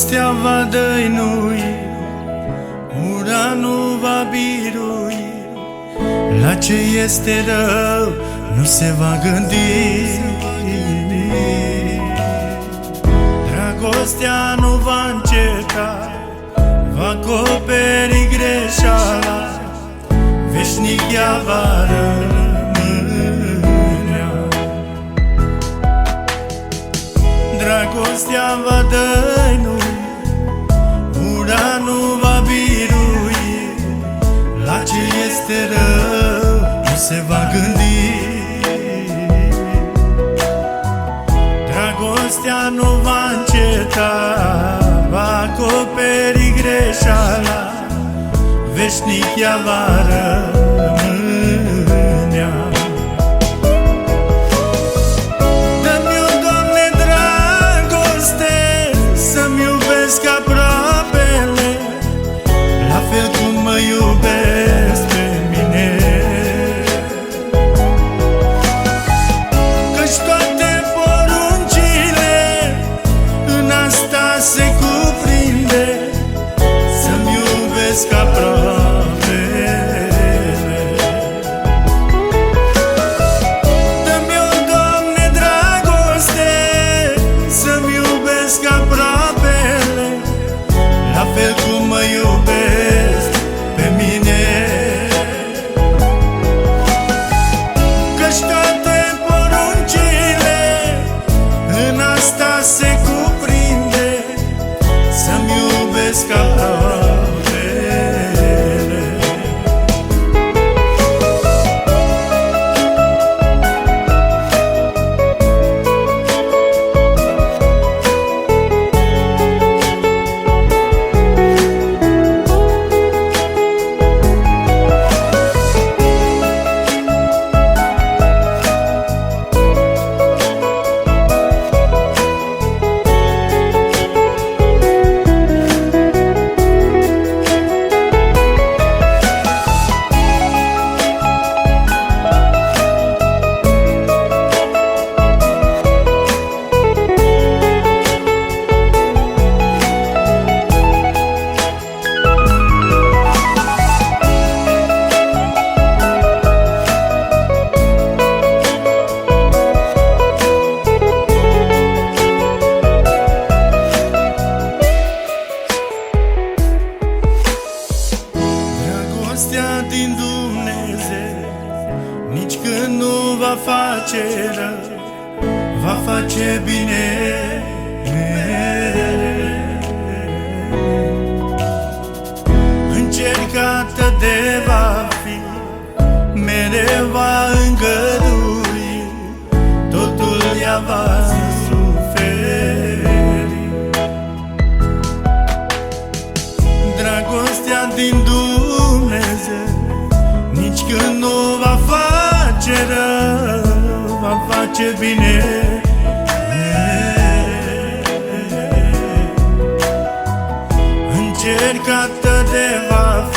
Dragostea va dăinui, ura nu va birui, la ce este rău nu se va gândi. Dragostea nu va înceta, va acoperi greșeala, veșnic ea va rămânea. Dragostea va dăinui, ura nu va birui, la ce este rău nu se va gândi. Dragostea nu va înceta, va acoperi greșeala, veșnic ea va rămânea. Dă-mi, o Doamne, dragoste, să-mi iubesc aproapele, la fel cum mă iubesc pe mine. Căci toate poruncile în asta se cuprinde, să-mi iubesc aproapele. Dă-mi, o Doamne, dragoste, să-mi iubesc aproapele, la fel cum mă iubesc pe mine. Căci toate poruncile în asta se cuprinde, să-mi iubesc aproapele. Dragostea din Dumnezeu nici când nu va face rău, va face bine mereu. Încercată de va fi, mereu va îngădui, totul ea va suferi. Dragostea din Dumnezeu nici când nu va face rău, va face bine. Încercată de va fi,